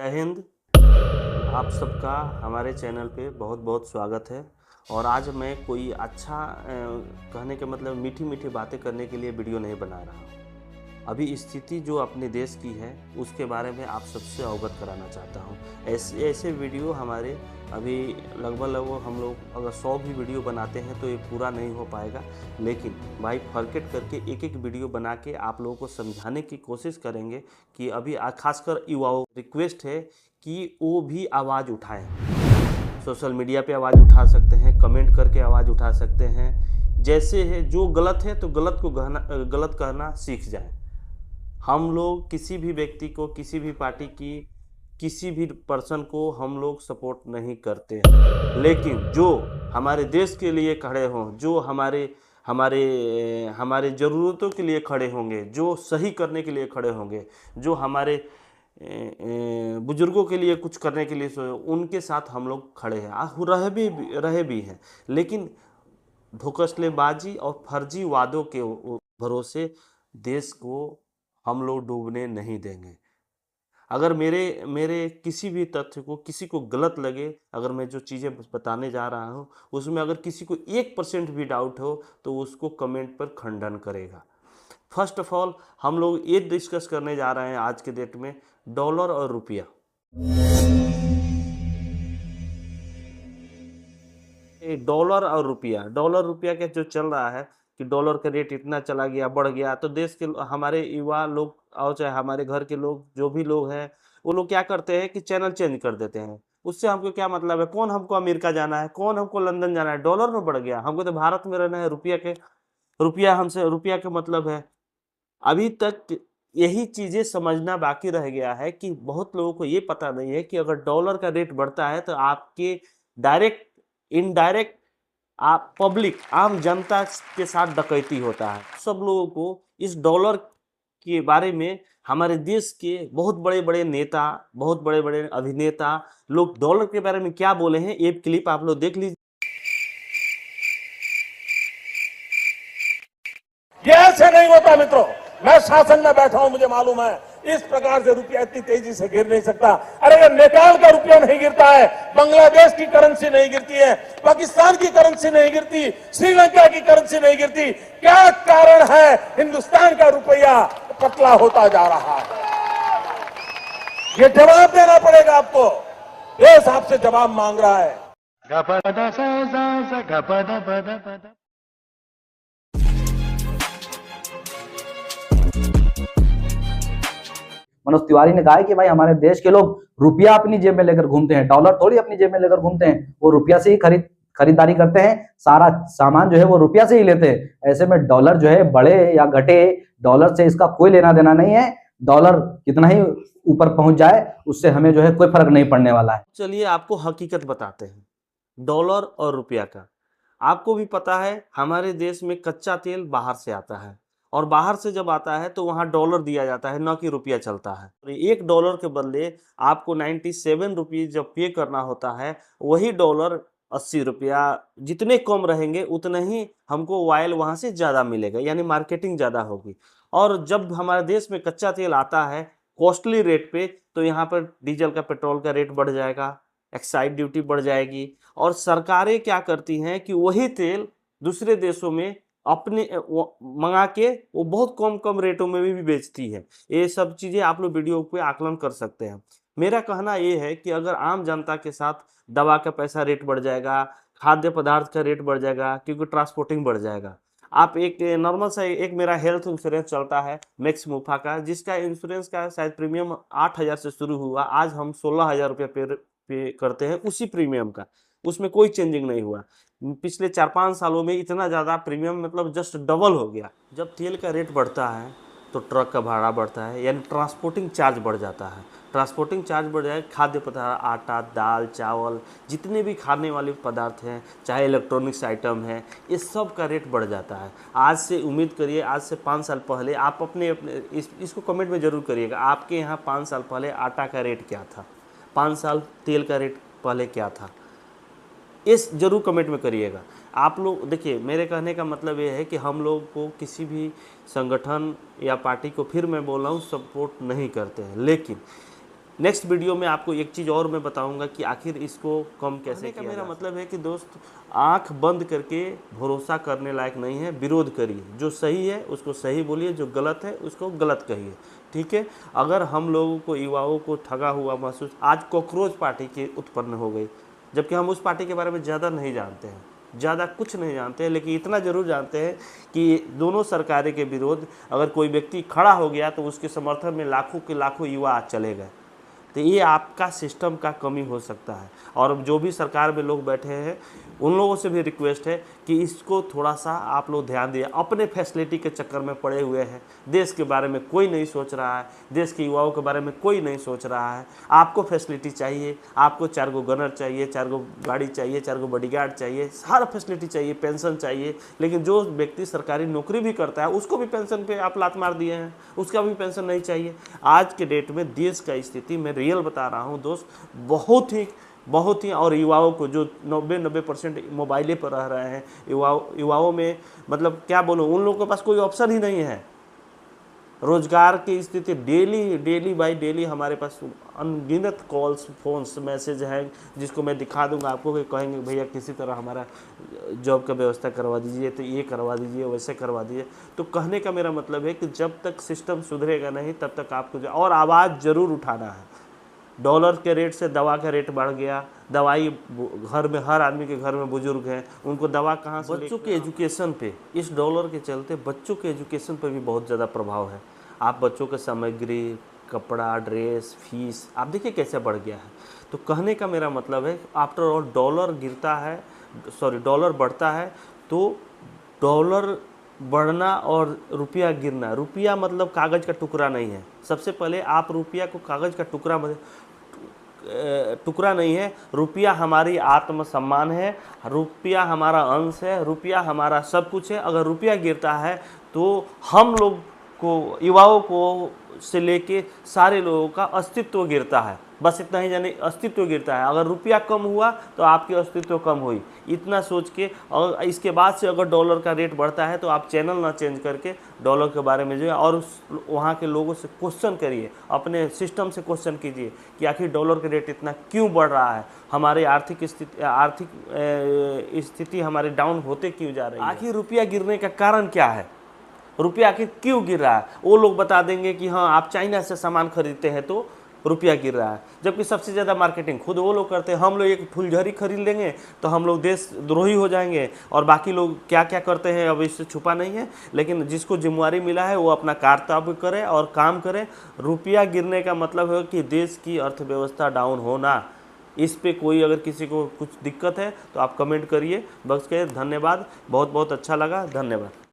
जय हिंद। आप सबका हमारे चैनल पे बहुत बहुत स्वागत है। और आज मैं कोई अच्छा कहने के मतलब मीठी मीठी बातें करने के लिए वीडियो नहीं बना रहा हूँ। अभी स्थिति जो अपने देश की है उसके बारे में आप सबसे अवगत कराना चाहता हूँ। ऐसे ऐसे वीडियो हमारे अभी लगभग हम लोग अगर 100 भी वीडियो बनाते हैं तो ये पूरा नहीं हो पाएगा, लेकिन भाई फॉरकेट करके एक एक वीडियो बना के आप लोगों को समझाने की कोशिश करेंगे कि अभी खासकर युवाओं रिक्वेस्ट है कि वो भी आवाज़ उठाएं। सोशल मीडिया पे आवाज़ उठा सकते हैं, कमेंट करके आवाज़ उठा सकते हैं। जैसे है जो गलत है तो गलत को गलत कहना सीख जाए। हम लोग किसी भी व्यक्ति को, किसी भी पार्टी की, किसी भी पर्सन को हम लोग सपोर्ट नहीं करते हैं, लेकिन जो हमारे देश के लिए खड़े हों, जो हमारे हमारे हमारे ज़रूरतों के लिए खड़े होंगे, जो सही करने के लिए खड़े होंगे, जो हमारे बुजुर्गों के लिए कुछ करने के लिए उनके साथ हम लोग खड़े हैं, रहे भी हैं। लेकिन धोखाधड़ीबाजी और फर्जी वादों के भरोसे देश को हम लोग डूबने नहीं देंगे। अगर मेरे मेरे किसी भी तथ्य को, किसी को गलत लगे, अगर मैं जो चीज़ें बताने जा रहा हूँ उसमें अगर किसी को 1% भी डाउट हो तो उसको कमेंट पर खंडन करेगा। फर्स्ट ऑफ ऑल हम लोग ये डिस्कस करने जा रहे हैं आज के डेट में डॉलर और रुपया। डॉलर रुपया का जो चल रहा है कि डॉलर का रेट इतना चला गया, बढ़ गया, तो देश के हमारे युवा लोग और चाहे हमारे घर के लोग, जो भी लोग हैं, वो लोग क्या करते हैं कि चैनल चेंज कर देते हैं। उससे हमको क्या मतलब है? कौन हमको अमेरिका जाना है, कौन हमको लंदन जाना है? डॉलर में बढ़ गया, हमको तो भारत में रहना है। रुपया के मतलब है। अभी तक यही चीजें समझना बाकी रह गया है कि बहुत लोगों को ये पता नहीं है कि अगर डॉलर का रेट बढ़ता है तो आपके डायरेक्ट इनडायरेक्ट आप पब्लिक, आम जनता के साथ डकैती होता है। सब लोगों को इस डॉलर के बारे में हमारे देश के बहुत बड़े बड़े नेता, बहुत बड़े बड़े अभिनेता लोग डॉलर के बारे में क्या बोले हैं, ये क्लिप आप लोग देख लीजिए। ये ऐसे नहीं होता मित्रों। मैं शासन में बैठा हूं, मुझे मालूम है इस प्रकार से रुपया इतनी तेजी से गिर नहीं सकता। अरे अगर नेपाल का रुपया नहीं गिरता है, बांग्लादेश की करेंसी नहीं गिरती है, पाकिस्तान की करेंसी नहीं गिरती, श्रीलंका की करेंसी नहीं गिरती, क्या कारण है हिंदुस्तान का रुपया पतला होता जा रहा है? ये जवाब देना पड़ेगा आपको। देश आपसे जवाब मांग रहा है। मनोज तिवारी ने कहा है कि भाई हमारे देश के लोग रुपया अपनी जेब में लेकर घूमते हैं, डॉलर थोड़ी अपनी जेब में लेकर घूमते हैं। वो रुपया से ही खरीदारी करते हैं, सारा सामान जो है वो रुपया से ही लेते हैं। ऐसे में डॉलर जो है बढ़े या घटे, डॉलर से इसका कोई लेना देना नहीं है। डॉलर कितना ही ऊपर पहुंच जाए उससे हमें जो है कोई फर्क नहीं पड़ने वाला है। चलिए आपको हकीकत बताते हैं डॉलर और रुपया का। आपको भी पता है हमारे देश में कच्चा तेल बाहर से आता है, और बाहर से जब आता है तो वहाँ डॉलर दिया जाता है, न कि रुपया चलता है। $1 के बदले आपको 97 रुपये जब पे करना होता है, वही डॉलर 80 रुपया, जितने कम रहेंगे उतना ही हमको ऑयल वहाँ से ज़्यादा मिलेगा, यानी मार्केटिंग ज़्यादा होगी। और जब हमारे देश में कच्चा तेल आता है कॉस्टली रेट पे, तो यहाँ पर डीजल का, पेट्रोल का रेट बढ़ जाएगा, एक्साइज ड्यूटी बढ़ जाएगी, और सरकारें क्या करती हैं कि वही तेल दूसरे देशों में अपने मंगा के वो बहुत कम रेटों में भी बेचती है। ये सब चीज़ें आप लोग वीडियो पे आकलन कर सकते हैं। मेरा कहना ये है कि अगर आम जनता के साथ दवा का पैसा रेट बढ़ जाएगा, खाद्य पदार्थ का रेट बढ़ जाएगा, क्योंकि ट्रांसपोर्टिंग बढ़ जाएगा। आप एक नॉर्मल सा एक मेरा हेल्थ इंश्योरेंस चलता है मैक्स मुफा का, जिसका इंश्योरेंस का शायद प्रीमियम 8,000 से शुरू हुआ, आज हम 16,000 रुपये पे करते हैं उसी प्रीमियम का। उसमें कोई चेंजिंग नहीं हुआ। पिछले 4-5 सालों में इतना ज़्यादा प्रीमियम मतलब जस्ट डबल हो गया। जब तेल का रेट बढ़ता है तो ट्रक का भाड़ा बढ़ता है, यानी ट्रांसपोर्टिंग चार्ज बढ़ जाता है। ट्रांसपोर्टिंग चार्ज बढ़ जाए, खाद्य पदार्थ, आटा, दाल, चावल, जितने भी खाने वाले पदार्थ हैं, चाहे इलेक्ट्रॉनिक्स आइटम है, इस सब का रेट बढ़ जाता है। आज से उम्मीद करिए, आज से 5 साल पहले आप अपने इसको कमेंट में ज़रूर करिएगा, आपके यहाँ 5 साल पहले आटा का रेट क्या था, 5 साल तेल का रेट पहले क्या था, इस जरूर कमेंट में करिएगा। आप लोग देखिए, मेरे कहने का मतलब ये है कि हम लोग को किसी भी संगठन या पार्टी को, फिर मैं बोल रहा हूँ, सपोर्ट नहीं करते हैं, लेकिन नेक्स्ट वीडियो में आपको एक चीज़ और मैं बताऊंगा कि आखिर इसको कम कैसे किया। मेरा मतलब है कि दोस्त, आंख बंद करके भरोसा करने लायक नहीं है, विरोध करिए। जो सही है उसको सही बोलिए, जो गलत है उसको गलत कहिए, ठीक है। अगर हम लोगों को, युवाओं को ठगा हुआ महसूस, आज कॉकरोच पार्टी की उत्पन्न हो गई, जबकि हम उस पार्टी के बारे में ज़्यादा नहीं जानते हैं, ज़्यादा कुछ नहीं जानते हैं, लेकिन इतना ज़रूर जानते हैं कि दोनों सरकारों के विरोध अगर कोई व्यक्ति खड़ा हो गया तो उसके समर्थन में लाखों के लाखों युवा आज चले गए। तो ये आपका सिस्टम का कमी हो सकता है। और जो भी सरकार में लोग बैठे हैं उन लोगों से भी रिक्वेस्ट है कि इसको थोड़ा सा आप लोग ध्यान दिए। अपने फैसिलिटी के चक्कर में पड़े हुए हैं, देश के बारे में कोई नहीं सोच रहा है, देश के युवाओं के बारे में कोई नहीं सोच रहा है। आपको फैसिलिटी चाहिए, आपको 4 गो गनर चाहिए, 4 गो गाड़ी चाहिए, 4 गो बॉडीगार्ड चाहिए, हर फैसिलिटी चाहिए, पेंशन चाहिए। लेकिन जो व्यक्ति सरकारी नौकरी भी करता है उसको भी पेंशन पे आप लात मार दिए हैं, उसका भी पेंशन नहीं चाहिए। आज के डेट में देश का स्थिति मैं रियल बता रहा हूँ दोस्त, बहुत ही और युवाओं को जो 90% मोबाइले पर रह रहे हैं, युवाओं में मतलब क्या बोलूँ, उन लोगों के पास कोई ऑप्शन ही नहीं है। रोजगार की स्थिति डेली बाई डेली हमारे पास अनगिनत कॉल्स, फोन्स, मैसेज हैं, जिसको मैं दिखा दूंगा आपको, कि कहेंगे भैया किसी तरह हमारा जॉब का व्यवस्था करवा दीजिए, तो ये करवा दीजिए, वैसे करवा दीजिए। तो कहने का मेरा मतलब है कि जब तक सिस्टम सुधरेगा नहीं तब तक आपको और आवाज़ ज़रूर उठाना है। डॉलर के रेट से दवा का रेट बढ़ गया, दवाई घर में, हर आदमी के घर में बुजुर्ग हैं, उनको दवा कहाँ से। बच्चों के एजुकेशन पे इस डॉलर के चलते बच्चों के एजुकेशन पे भी बहुत ज़्यादा प्रभाव है। आप बच्चों के सामग्री, कपड़ा, ड्रेस, फीस आप देखिए कैसे बढ़ गया है। तो कहने का मेरा मतलब है, आफ्टर ऑल डॉलर बढ़ता है तो डॉलर बढ़ना और रुपया गिरना, रुपया मतलब कागज़ का टुकड़ा नहीं है। सबसे पहले आप रुपया को कागज़ का टुकड़ा नहीं है, रुपया हमारी आत्मसम्मान है, रुपया हमारा अंश है, रुपया हमारा सब कुछ है। अगर रुपया गिरता है तो हम लोग को, युवाओं को से लेके सारे लोगों का अस्तित्व गिरता है। बस इतना ही जाने, अस्तित्व गिरता है। अगर रुपया कम हुआ तो आपकी अस्तित्व कम हुई, इतना सोच के। और इसके बाद से अगर डॉलर का रेट बढ़ता है तो आप चैनल ना चेंज करके डॉलर के बारे में जो है और वहाँ के लोगों से क्वेश्चन करिए, अपने सिस्टम से क्वेश्चन कीजिए कि आखिर डॉलर का रेट इतना क्यों बढ़ रहा है, हमारी आर्थिक स्थिति हमारी डाउन होते क्यों जा रही है, आखिर रुपया गिरने का कारण क्या है, रुपया आखिर क्यों गिर रहा है। वो लोग बता देंगे कि हाँ आप चाइना से सामान खरीदते हैं तो रुपया गिर रहा है, जबकि सबसे ज़्यादा मार्केटिंग खुद वो लोग करते हैं। हम लोग एक फुलझड़ी खरीद लेंगे तो हम लोग देशद्रोही हो जाएंगे, और बाकी लोग क्या क्या करते हैं अब इससे छुपा नहीं है। लेकिन जिसको जिम्मेवारी मिला है वो अपना कर्तव्य करे और काम करे। रुपया गिरने का मतलब है कि देश की अर्थव्यवस्था डाउन होना। इस पे कोई अगर किसी को कुछ दिक्कत है तो आप कमेंट करिए। बस के धन्यवाद, बहुत बहुत अच्छा लगा, धन्यवाद।